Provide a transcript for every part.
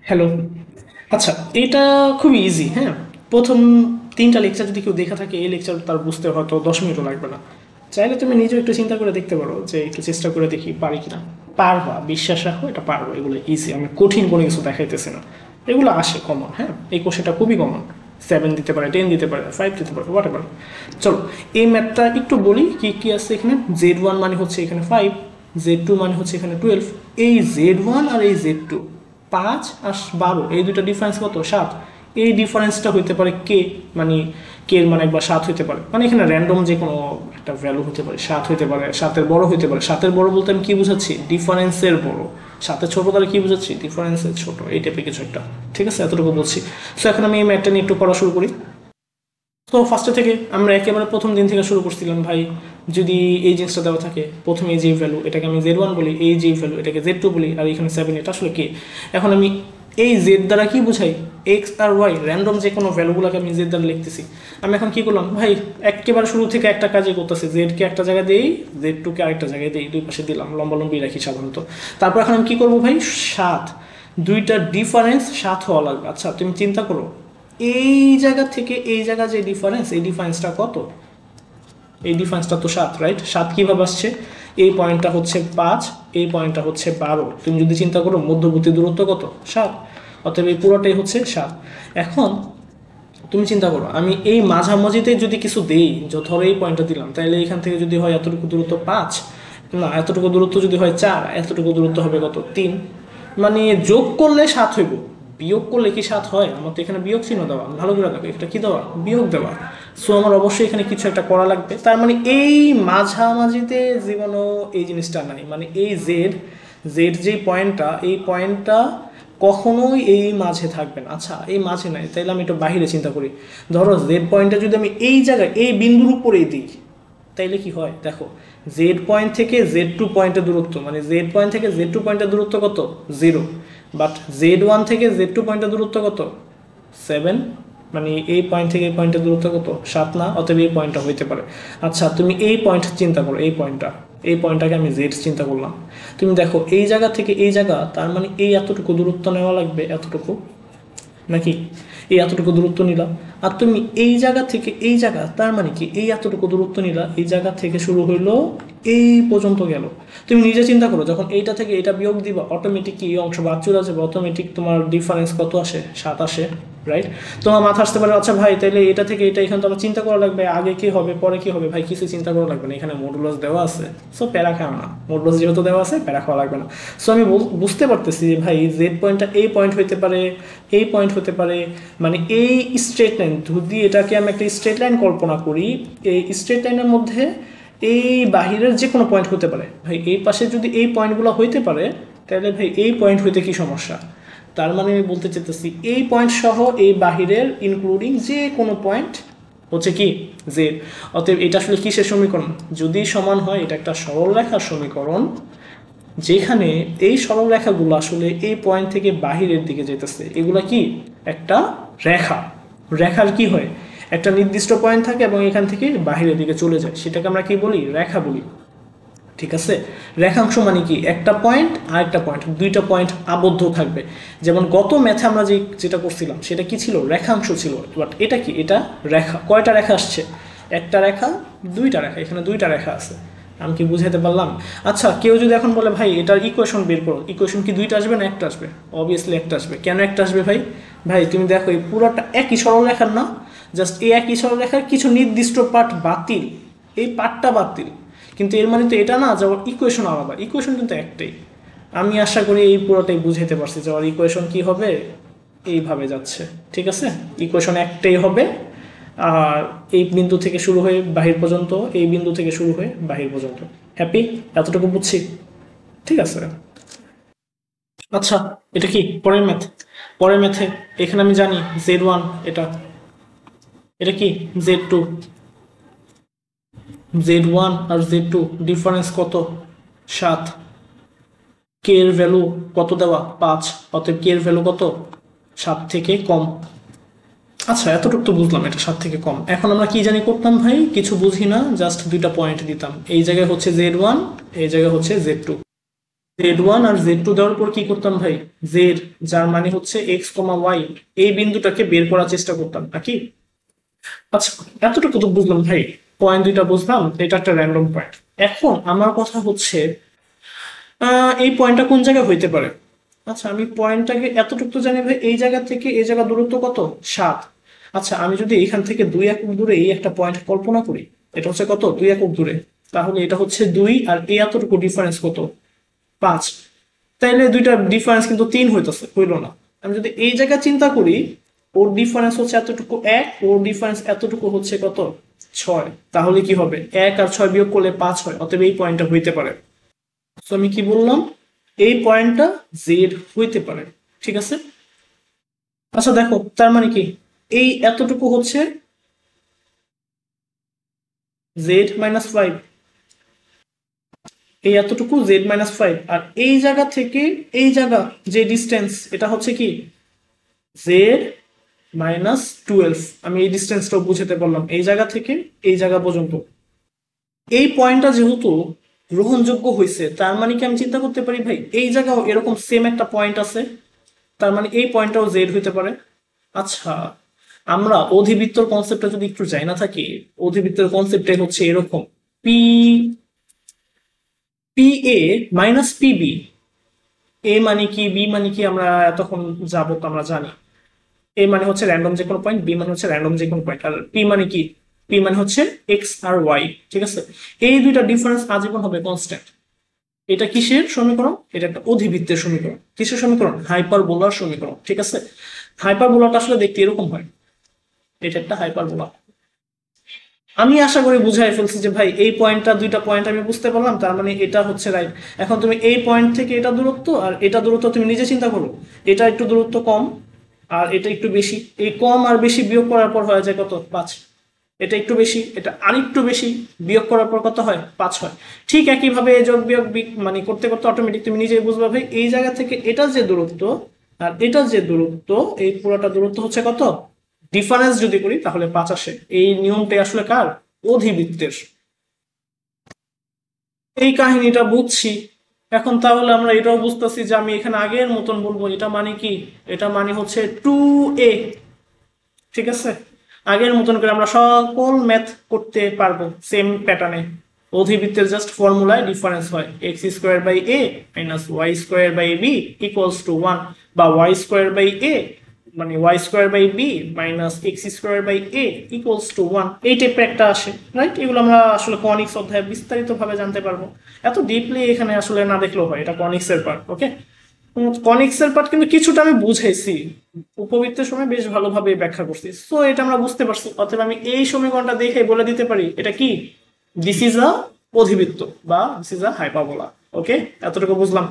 Hello. আচ্ছা, এটা খুবই ইজি। হ্যাঁ, প্রথম 3টা লেকচার যদি কেউ দেখা থাকে, এই লেকচার তার বুঝতে হয়তো 10 মিনিটও লাগবে না। চাইলে তুমি নিজেও একটু চিন্তা করে দেখতে পারো যে একটু চেষ্টা করে দেখি পারি কিনা। পারবা, বিশ্বাস রাখো, এটা পারবো। এগুলো ইজি, আমি কঠিন কোনো কিছু দেখাইতেছি না। এগুলো আসে কমন। হ্যাঁ, এই কোশ্চেনটা খুবই কমন। 7 দিতে পারে, 10 দিতে পারে, 5 দিতে পারে, হোয়াট এভার। চলো, এই ম্যাথটা একটু বলি কি কি আছে এখানে। Z1 মানে হচ্ছে এখানে 5, Z2 মানে হচ্ছে এখানে 12। এই Z1 আর এই Z2, 5 আর 12, এই দুটো ডিফারেন্স কত? 7। এই ডিফারেন্সটা হইতে পারে কে, মানে কে এর মানে একবার 7 হইতে পারে, মানে এখানে র্যান্ডম যে কোনো একটা ভ্যালু হতে পারে। 7 হইতে পারে, 7-এর বড় হইতে পারে। 7-এর বড় বলতে আমি কি বুঝাচ্ছি? ডিফারেন্সের বড়। 7-এর ছোট তাহলে কি বুঝাচ্ছি? ডিফারেন্সের ছোট, এই টাইপের কিছু একটা। ঠিক আছে, এতটুকু বলছি। সো এখন আমি এই ম্যাথটা নিয়ে একটু পড়া শুরু করি। তো ফার্স্টে থেকে আমরা একেবারে প্রথম দিন থেকে শুরু করছিলাম ভাই। যদি এই জিনিসটা দেওয়া থাকে, প্রথমে এই যে ভ্যালু, এটাকে আমি Z1 বলি, এই যে ভ্যালু এটাকে Z2 বলি, আর এখানে 7, এটা আসলে কে? এখন আমি এই জেড দ্বারা কি বুঝাই? এক্স আর ওয়াই, র্যান্ডম যে কোনো ভ্যালুগুলোকে আমি জেড দ্বারা লিখতেছি। আমি এখন কি করলাম ভাই, একেবারে শুরু থেকে একটা কাজই করতেছি। জেডকে একটা জায়গায় দিই, Z2কে আরেকটা জায়গায় দিই, দুই পাশে দিলাম, লম্বালম্বি রাখি সাধারণত। তারপর এখন আমি কি করবো ভাই, 7, দুইটা ডিফারেন্স 7 হওয়া লাগবে। আচ্ছা তুমি চিন্তা করো, এই জায়গা থেকে এই জায়গা যে ডিফারেন্স, এই ডিফারেন্সটা কত? এই ডিফারেন্সটা তো 7, রাইট? 7 কীভাবে আসছে? এই পয়েন্টটা হচ্ছে 5, এই পয়েন্টটা হচ্ছে 12। তুমি যদি চিন্তা করো মধ্যবর্তী দূরত্ব কত? 7। অতএব এই পুরোটাই হচ্ছে 7। এখন তুমি চিন্তা করো, আমি এই মাঝামাঝিতে যদি কিছু দেই, ধরো এই পয়েন্টটা দিলাম, তাহলে এখান থেকে যদি হয় এতটুকু দূরত্ব 5, না এতটুকু দূরত্ব যদি হয় 4, এতটুকু দূরত্ব হবে কত? 3। মানে যোগ করলে 7 হইব, বিয়োগ করলে কি 7 হয়? আমার তো এখানে বিয়োগ চিহ্ন দেওয়া, ভালো করে দেখো, এটা কি দেওয়া? বিয়োগ দেওয়া। সো আমার অবশ্যই এখানে কিছু একটা করা লাগবে। তার মানে এই মাঝামাঝিতে জীবনও এই জিনিসটা নাই, মানে এই জেড, জেড যে পয়েন্টটা, এই পয়েন্টটা কখনোই এই মাঝে থাকবে না। আচ্ছা এই মাঝে নাই, তাইলে আমি একটু বাহিরে চিন্তা করি। ধরো জেড পয়েন্টটা যদি আমি এই জায়গায় এই বিন্দুর উপরেই দিই, তাইলে কি হয় দেখো, জেড পয়েন্ট থেকে Z2 পয়েন্টের দূরত্ব, মানে জেড পয়েন্ট থেকে Z2 পয়েন্টের দূরত্ব কত? 0। বাট Z1 থেকে Z2 পয়েন্টের দূরত্ব কত? 7। মানে এই পয়েন্ট থেকে এই পয়েন্টের দূরত্ব কত? 7 না? অতএব এই পয়েন্টটা হইতে পারে। আচ্ছা তুমি এই পয়েন্ট চিন্তা করো, এই পয়েন্টটা, এই পয়েন্টটাকে আমি জেড চিন্তা করলাম। তুমি দেখো এই জায়গা থেকে এই জায়গা, তার মানে এই এতটুকু দূরত্ব নেওয়া লাগবে, এতটুকু, নাকি? এই এতটুকু দূরত্ব নিলাম। আর তুমি এই জায়গা থেকে এই জায়গা, তার মানে কি এই এতটুকু দূরত্ব নিলা, এই জায়গা থেকে শুরু হইলো, এই পর্যন্ত গেল। তুমি নিজে চিন্তা করো, যখন এইটা থেকে এটা বিয়োগ দিবা, অটোমেটিক কি এই অংশ বাদ চলে যাবে? অটোমেটিক তোমার ডিফারেন্স কত আসে? 7 আসে, রাইট? তোমার মাথা আসতে পারে আচ্ছা ভাই তাহলে এটা থেকে এটা এখানে তো আমার চিন্তা করা লাগবে, আগে কি হবে পরে কি হবে। ভাই কিছু চিন্তা করা লাগবে না, এখানে মডুলাস দেওয়া আছে। সো প্যারা খাও না, মডুলাস যেহেতু দেওয়া আছে প্যারা খাওয়া লাগবে না। সো আমি বুঝতে পারতেছি যে ভাই জেড পয়েন্টটা এই পয়েন্ট হইতে পারে, এই পয়েন্ট হতে পারে। মানে এই স্ট্রেট লাইন, যদি এটাকে আমি একটা স্ট্রেট লাইন কল্পনা করি, এই স্ট্রেট লাইনের মধ্যে এই বাহিরের যে কোনো পয়েন্ট হতে পারে। ভাই এই পাশে যদি এই পয়েন্টগুলো হইতে পারে, তাহলে ভাই এই পয়েন্ট হইতে কি সমস্যা? তার মানে আমি বলতে চাইতেছি এই পয়েন্ট সহ এই বাহিরের ইনক্লুডিং যে কোনো পয়েন্ট হচ্ছে কি জেড। অতএব এটা আসলে কিসের সমীকরণ? যদি সমান হয়, এটা একটা সরল রেখার সমীকরণ, যেখানে এই সরল রেখাগুলো আসলে এই পয়েন্ট থেকে বাহিরের দিকে যেতেছে। এগুলা কি? একটা রেখা। রেখার কি হয়? একটা নির্দিষ্ট পয়েন্ট থাকে এবং এখান থেকে বাহিরের দিকে চলে যায়, সেটাকে আমরা কি বলি? রেখা বলি। ঠিক আছে? রেখাংশ মানে কি? একটা পয়েন্ট আর একটা পয়েন্ট, দুইটা পয়েন্ট আবদ্ধ থাকবে। যেমন গত ম্যাথে আমরা যেটা করছিলাম সেটা কি ছিল? রেখাংশ ছিল। বাট এটা কি? এটা রেখা। কয়টা রেখা আসছে? একটা রেখা, দুইটা রেখা, এখানে দুইটা রেখা আছে। আমি কি বুঝাইতে পারলাম? আচ্ছা কেউ যদি এখন বলে ভাই এটার ইকুয়েশন বের করো, ইকুয়েশন কি দুইটা আসবে না একটা আসবে? অবভিয়াসলি একটা আসবে। কেন একটা আসবে ভাই? ভাই তুমি দেখো এই পুরোটা একই সরলরেখার না, জাস্ট এই একই সরলরেখার কিছু নির্দিষ্ট পার্ট বাতিল, এই পার্টটা বাতিল। কিন্তু এর মানে তো এটা না যে ওর ইকুয়েশন আলাদা, ইকুয়েশন কিন্তু একটাই। আমি আশা করি এই পুরোটাই বুঝাইতে পারছি যে ওর ইকুয়েশন কি হবে, এইভাবে যাচ্ছে। ঠিক আছে, ইকুয়েশন একটাই হবে। আর এই বিন্দু থেকে শুরু হয়ে বাহির পর্যন্ত, এই বিন্দু থেকে শুরু হয়ে বাহির পর্যন্ত। হ্যাপি? এতটুকু বুঝছি? ঠিক আছে। আচ্ছা এটা কি পরের ম্যাথ? পরের ম্যাথে এখানে আমি জানি Z1, এটা, এটা কি Z2। Z1 আর Z2 ডিফারেন্স কত? 7। কে এর ভ্যালু কত দেওয়া? 5। অতএব কে এর ভ্যালু কত? 7 থেকে কম। আচ্ছা এতটুকু তো বুঝলাম, এটা 7 থেকে কম। এখন আমরা কি জানি করতাম ভাই? কিছু বুঝি না, জাস্ট দুইটা পয়েন্ট দিতাম। এই জায়গায় হচ্ছে Z1, এই জায়গায় হচ্ছে Z2। z1 আর z2 দেওয়ার পর কি করতাম ভাই, z, যার মানে হচ্ছে x, y, এই বিন্দুটাকে বের করার চেষ্টা করতাম নাকি? আচ্ছা, এতটুকু তো বুঝলাম ভাই, পয়েন্ট দুইটা বুঝলাম, এটা একটা র্যান্ডম পয়েন্ট। এখন আমার কথা হচ্ছে এই পয়েন্টটা কোন জায়গায় হইতে পারে? আচ্ছা, আমি পয়েন্টটাকে এতটুকু তো জানি ভাই, এই জায়গা থেকে এই জায়গা দূরত্ব কত, 7। আচ্ছা, আমি যদি এখান থেকে 2 একক দূরে এই একটা পয়েন্ট কল্পনা করি, এটা হচ্ছে কত, 2 একক দূরে, তাহলে এটা হচ্ছে 2 আর এই এতটুকু ডিফারেন্স কত, 5। তাইলে দুইটা ডিফারেন্স কিন্তু 3 হইতেছে, হইল না। আমি যদি এই জায়গা চিন্তা করি, ওর ডিফারেন্স হচ্ছে এতটুকু 1, ওর ডিফারেন্স এতটুকু হচ্ছে কত, 6। তাহলে কি হবে, 1 আর 6 বিয়োগ করলে 5 হয়, অতএব এই পয়েন্টটা হইতে পারে। তো আমি কি বললাম, এই পয়েন্টটা জেড হইতে পারে, ঠিক আছে। আচ্ছা দেখো, তার মানে কি, এই এতটুকু হচ্ছে z-5, এই এতটুকু z-5, আর এই জায়গা থেকে এই জায়গা যে ডিস্টেন্স, এটা হচ্ছে কি z-12। আমি এই ডিস্টেন্সটাও বুঝাতে পারলাম, এই জায়গা থেকে এই জায়গা পর্যন্ত। এই পয়েন্টটা যেহেতু গ্রহণযোগ্য হয়েছে, তার মানে কি আমি চিন্তা করতে পারি ভাই, এই জায়গাও এরকম সেম একটা পয়েন্ট আছে, তার মানে এই পয়েন্টটাও জেড হইতে পারে। আচ্ছা, আমরা অধিবৃত্তর কনসেপ্টটা যদি একটু যাই না থাকি, অধিবৃত্তের কনসেপ্টটাই হচ্ছে এরকম, P P A minus PB, A মানে কি, বি মানে কি, আমরা তখন যাবো তো আমরা জানি। এ মানে হচ্ছে র্যান্ডম যে কোনো পয়েন্ট, বি মানে হচ্ছে র্যান্ডম যে কোনো পয়েন্ট, আর পি মানে কি, পি মানে হচ্ছে এক্স আর ওয়াই, ঠিক আছে। এই দুইটা ডিফারেন্স আজীবন হবে কনস্ট্যান্ট। এটা কিসের সমীকরণ, এটা একটা অধিবৃত্তের সমীকরণ। কিসের সমীকরণ, হাইপারবোলার সমীকরণ, ঠিক আছে। হাইপারবোলাটা আসলে দেখতে এরকম হয়, এটা একটা হাইপারবোলা। আমি আশা করি বুঝাই ফেলছি যে ভাই, এই পয়েন্টটা, দুইটা পয়েন্ট আমি বুঝতে পারলাম, তার মানে এটা হচ্ছে রাইট। এখন তুমি এই পয়েন্ট থেকে এটা দূরত্ব আর এটা দূরত্ব তুমি নিজে চিন্তা করো, এটা একটু দূরত্ব কম আর এটা একটু বেশি, এই কম আর বেশি বিয়োগ করার পর হয়ে যায় কত, 5। এটা একটু বেশি, এটা আরেকটু বেশি, বিয়োগ করার পর কত হয়, 5 হয়। ঠিক একইভাবে এই যোগ বিয়োগ মানে করতে করতে অটোমেটিক তুমি নিজেই বুঝবা ভাই, এই জায়গা থেকে এটা যে দূরত্ব আর এটা যে দূরত্ব, এই পুরোটা দূরত্ব হচ্ছে কত, ডিফারেন্স যদি করি তাহলে 5 আসে। এই নিয়মটাই আসলে কার, অধিবৃত্তের। এই কাহিনীটা বুঝছি। এখন তাহলে আমরা এটাও বুঝতেছি যে আমি এখানে আগের মতন বলবো, এটা মানে কি, এটা মানে হচ্ছে 2a, ঠিক আছে। আগের মতন করে আমরা সকল ম্যাথ করতে পারবো সেম প্যাটার্নে। অধিবৃত্তের জাস্ট ফর্মুলায় ডিফারেন্স হয়, X square by A minus Y square by B equals to 1, বা ওয়াই স্কোয়ার বাই এ মানে Y square by B minus X square by A equals to 1, এই টাইপের একটা আসে, রাইট। এগুলো আমরা আসলে কনিক্স অধ্যায়ে বিস্তারিতভাবে জানতে পারবো, এত ডিপলি এখানে আসলে না দেখলেও হয়, এটা কনিক্সের পার্ট, ওকে। কনিক্সের পার্ট কিন্তু কিছুটা আমি বুঝাইছি, উপবৃত্তের সময় বেশ ভালোভাবে ব্যাখ্যা করছি, সো এটা আমরা বুঝতে পারছি। অতএব আমি এই সমীকরণটা দেখে বলে দিতে পারি এটা কি, দিস ইজ আ অধিবৃত্ত বা দিস ইজ আ হাইপারবোলা, ওকে। এতটুকু বুঝলাম।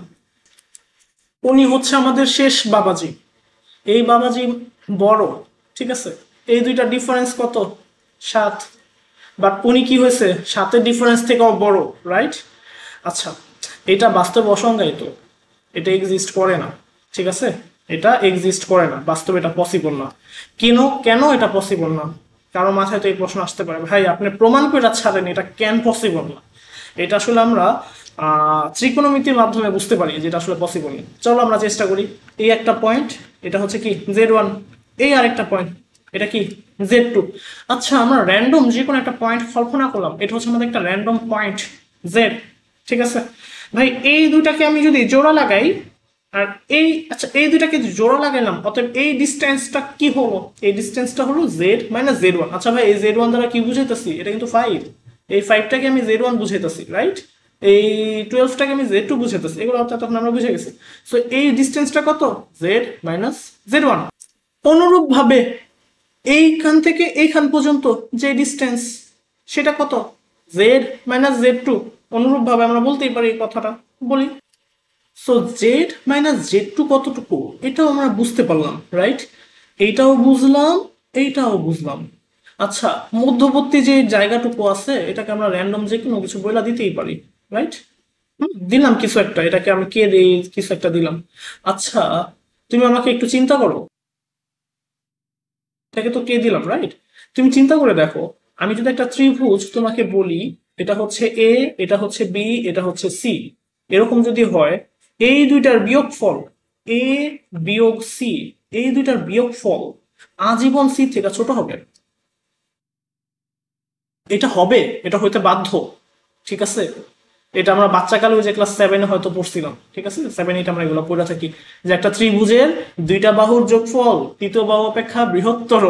উনি হচ্ছে আমাদের শেষ বাবাজি, এই বাবাজি বড়, ঠিক আছে। এই দুইটা ডিফারেন্স কত, 7, বাট উনি কি হয়েছে, 7-এর ডিফারেন্স থেকেও বড়, রাইট। আচ্ছা, এটা বাস্তবে অসংজ্ঞায়িত, এটা এক্সিস্ট করে না, ঠিক আছে। এটা এক্সিস্ট করে না, বাস্তবে এটা পসিবল না। কেন, কেন এটা পসিবল না? কারো মাথায় তো এই প্রশ্ন আসতে পারে, ভাই আপনি প্রমাণ করে ছাড়েন এটা কেন পসিবল না। এটা আসলে আমরা ত্রিকোণমিতির মাধ্যমে বুঝতে পারি যে এটা আসলে পসিবল না। চলো আমরা চেষ্টা করি। এই একটা পয়েন্ট, এটা হচ্ছে কি z1, এই আরেকটা পয়েন্ট, এটা কি z2। আচ্ছা, আমরা র্যান্ডম যে কোনো একটা পয়েন্ট কল্পনা করলাম, এটা হচ্ছে আমাদের একটা র্যান্ডম পয়েন্ট z, ঠিক আছে। ভাই এই দুইটাকে আমি যদি জোড়া লাগাই, আর এই, আচ্ছা এই দুইটাকে জোড়া লাগাইলাম, অতএব এই ডিস্টেন্সটা কি হলো, এই ডিস্টেন্সটা হলো z মাইনাস z1। আচ্ছা ভাই, এই z1 দ্বারা কি বুঝাইতেছি, এটা কিন্তু 5, এই 5টাকে আমি z1 বুঝাইতেছি, রাইট। এই 12টাকে আমি z2 বুঝাইতেছি, এগুলো অর্থাৎ তখন আমরা বুঝে গেছি। সো এই ডিস্টেন্সটা কত, z মাইনাস z1। অনুরূপ ভাবে এইখান থেকে এইখান পর্যন্ত যে ডিস্টেন্স, সেটা কত, z মাইনাস z2। অনুরূপ ভাবে আমরা বলতেই পারি এই কথাটা, বলি। So Z minus Z two কতটুকু, এটাও আমরা বুঝতে পারলাম, রাইট। এইটাও বুঝলাম, এইটাও বুঝলাম। আচ্ছা, মধ্যবর্তী যে জায়গাটুকু আছে, এটাকে আমরা র্যান্ডম যে কোনো কিছু বইলা দিতেই পারি, রাইট। দিলাম কিছু একটা, এটাকে আমি কে দিই, কিছু একটা দিলাম। আচ্ছা, তুমি আমাকে একটু চিন্তা করো, এটাকে তো কে দিলাম, রাইট। তুমি চিন্তা করে দেখো, আমি যদি একটা ত্রিভুজ তোমাকে বলি, এটা হচ্ছে এ, এটা হচ্ছে বি, এটা হচ্ছে সি, এরকম যদি হয়, এই দুইটার বিয়োগফল এ বিয়োগ সি, এই দুইটার বিয়োগফল আজীবন সি থেকে ছোট হবে। এটা হবে, এটা হইতে বাধ্য, ঠিক আছে। এটা আমরা বাচ্চাকালে ওই যে ক্লাস 7-এ হয়তো পড়ছিলাম, ঠিক আছে, 7-8 আমরা এগুলো পড়ে থাকি, যে একটা ত্রিভুজের দুইটা বাহুর যোগফল তৃতীয় বাহু অপেক্ষা বৃহত্তর,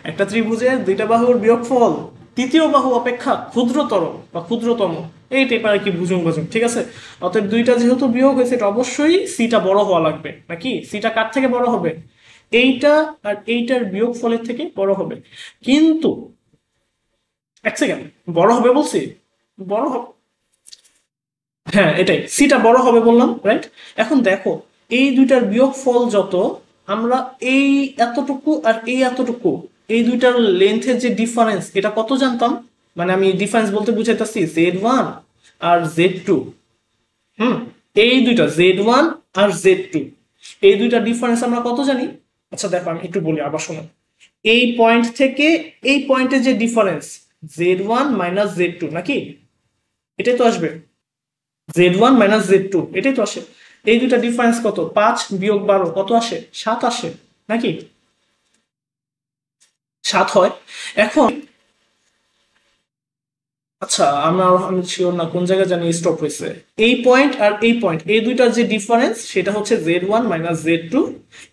একটা ত্রিভুজের দুইটা বাহুর বিয়োগফল তৃতীয় বাহু অপেক্ষা ক্ষুদ্রতর বা ক্ষুদ্রতম, এই টাইপের আর কি বুঝুন বুঝুন, ঠিক আছে। অতএব দুইটা যেহেতু বিয়োগ হয়েছে, এটা অবশ্যই সিটা বড় হওয়া লাগবে, নাকি সিটা কার থেকে বড় হবে, এইটা আর এইটার বিয়োগ ফলের থেকে বড় হবে। কিন্তু এক সেকেন্ড, বড় হবে বলছি, বড় হবে, হ্যাঁ এটাই, সিটা বড় হবে বললাম, রাইট। এখন দেখো, এই দুইটার বিয়োগফল যত, আমরা এই এতটুকু আর এই এতটুকু, এই দুইটার লেন্থের যে ডিফারেন্স, এটা কত জানতাম, মানে আমি ডিফারেন্স বলতে বুঝাইতেছি Z1 আর Z2। হুম, এই দুইটা Z1 আর Z2, এই দুইটা ডিফারেন্স আমরা কত জানি। আচ্ছা দেখো, আমি একটু বলি আবার শোনো, এই পয়েন্ট থেকে এই পয়েন্টের যে ডিফারেন্স Z1 মাইনাস Z2, নাকি এটাই তো আসবে, Z1 মাইনাস Z2, এটাই তো আসে। এই দুইটা ডিফারেন্স কত, 5 বিয়োগ 12 কত আসে, 7 আসে, নাকি 7 হয়। এখন আচ্ছা, আমি শিওর না কোন জায়গায় জানি স্টপ হয়েছে, এই পয়েন্ট আর এই পয়েন্ট, এই দুইটার যে ডিফারেন্স সেটা হচ্ছে Z1 মাইনাস Z2।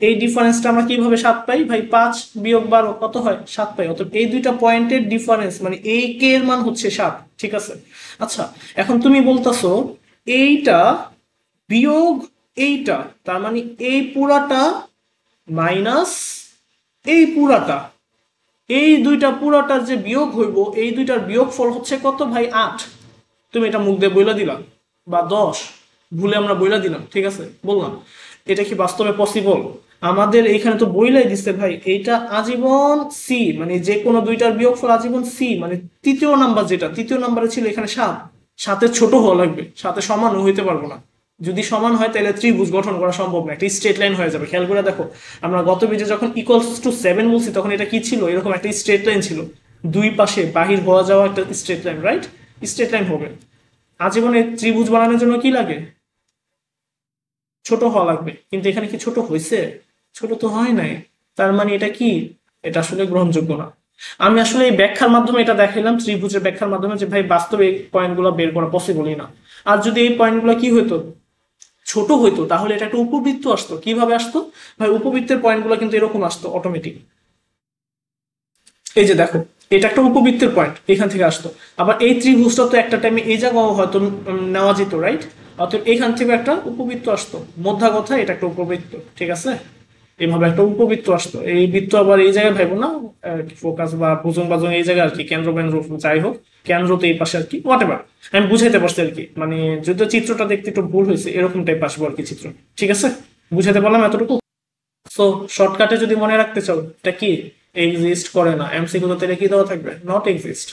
এই ডিফারেন্সটা আমরা কিভাবে 7 পাই ভাই, 5 বিয়োগ 12 কত হয়, 7 পাই। অর্থাৎ এই দুইটা পয়েন্টের ডিফারেন্স মানে এই কে এর মান হচ্ছে 7, ঠিক আছে। আচ্ছা, এখন তুমি বলতাছো এইটা বিয়োগ এইটা, তার মানে এই পুরাটা মাইনাস এই পুরাটা, এই দুইটা পুরাটার যে বিয়োগ হইব, এই দুইটার বিয়োগ ফল হচ্ছে কত ভাই, 8। তুমি এটা মুখ দিয়ে বইলা দিলা, বা 10 ভুলে আমরা বইলা দিলাম, ঠিক আছে, বললাম। এটা কি বাস্তবে পসিবল? আমাদের এখানে তো বইলাই দিচ্ছে ভাই, এইটা আজীবন সি, মানে যে কোনো দুইটার বিয়োগফল আজীবন সি, মানে তৃতীয় নাম্বার, যেটা তৃতীয় নাম্বারে ছিল এখানে 7, 7-এর ছোট হওয়া লাগবে, 7-এর সমানও হইতে পারবো না। যদি সমান হয় তাহলে ত্রিভুজ গঠন করা সম্ভব না, একটা স্ট্রেট লাইন হয়ে যাবে। খেয়াল করে দেখো, আমরা গত পেজে যখন ইকুয়ালস টু 7 বলছি, তখন এটা কি ছিল, এরকম একটা স্ট্রেট লাইন ছিল, দুই পাশে বাহির হওয়া যাওয়া একটা straight line, right, straight line হবে। আজীবনে ত্রিভুজ বানানোর জন্য কি লাগে, ছোট হওয়া লাগবে। কিন্তু এখানে কি ছোট হয়েছে, ছোট তো হয় নাই। তার মানে এটা কি, এটা আসলে গ্রহণযোগ্য না। আমি আসলে এই ব্যাখ্যার মাধ্যমে এটা দেখাইলাম, ত্রিভুজের ব্যাখ্যার মাধ্যমে, যে ভাই বাস্তবে এই পয়েন্টগুলো বের করা পসিবলই না। আর যদি এই পয়েন্টগুলো কি হইতো, ছোট হইতো, তাহলে এটা একটা উপবৃত্ত আসতো। কিভাবে আসতো ভাই, উপবৃত্তের পয়েন্টগুলো কিন্তু এরকম আসতো অটোমেটিক। এই যে দেখো, এটা একটা উপবৃত্তের পয়েন্ট, এখান থেকে আসতো। আবার এই ত্রিভুজটা তো একটা টাইমে এই জায়গাও হয়তো নেওয়া যেত, রাইট। অতএব এখান থেকে একটা উপবৃত্ত আসতো, মধ্যা কথা এটা একটা উপবৃত্ত, ঠিক আছে। এইভাবে একটা উপবৃত্ত আসতো, এই বৃত্ত আবার এই জায়গায় ভাইবো না, ফোকাস বা ভুজং বাজং এই জায়গায় আর কি, কেন্দ্র কেন্দ্র যাই হোক, কেন্দ্র তো এই পাশে আর কি, হোয়াট এভার। আমি বুঝাইতে পারছি আর কি, মানে যদিও চিত্রটা দেখতে একটু ভুল হয়েছে, এরকম টাইপ আসবো আর কি চিত্র, ঠিক আছে। বুঝাইতে পারলাম এতটুকু। সো শর্টকাটে যদি মনে রাখতে চাও, এটা কি এক্সিস্ট করে না, এমসিকিউতে এটা কি দেওয়া থাকবে, নট এক্সিস্ট।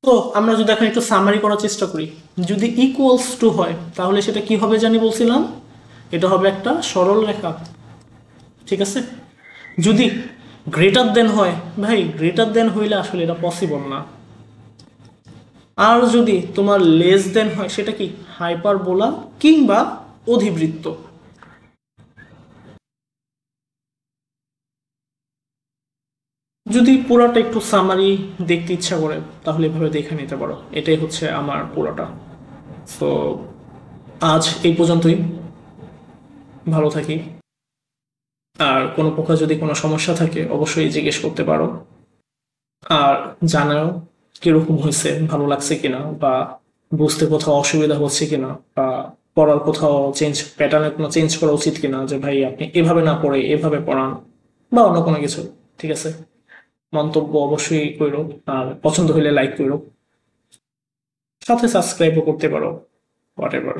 তো আমরা যদি এখন একটু সামারি করার চেষ্টা করি, যদি ইকুয়ালস টু হয় তাহলে সেটা কি হবে জানি বলছিলাম, এটা হবে একটা সরল রেখা, ঠিক আছে। যদি গ্রেটার দেন হয়, ভাই গ্রেটার দেন হইলে আসলে এটা পসিবল না। আর যদি তোমার লেস দেন হয়, সেটা কি হাইপারবোলা কিংবা অধিবৃত্ত। যদি পুরাটা একটু সামারি দেখতে ইচ্ছা করে, তাহলে এভাবে দেখে নিতে পারো। এটাই হচ্ছে আমার পুরাটা। তো আজ এই পর্যন্তই, ভালো থাকি। আর কোনো প্রকার যদি কোনো সমস্যা থাকে অবশ্যই জিজ্ঞেস করতে পারো। আর জানাও কিরকম হয়েছে, ভালো লাগছে কিনা, বা বুঝতে কোথাও অসুবিধা হচ্ছে কিনা, বা পড়ার কোথাও চেঞ্জ, প্যাটার্নে কোনো চেঞ্জ করা উচিত কিনা, যে ভাই আপনি এভাবে না পড়ে এভাবে পড়ান, বা অন্য কোনো কিছু, ঠিক আছে। মন্তব্য অবশ্যই করো, আর পছন্দ হলে লাইক করো, সাথে সাবস্ক্রাইবও করতে পারো, হোয়াট এভার।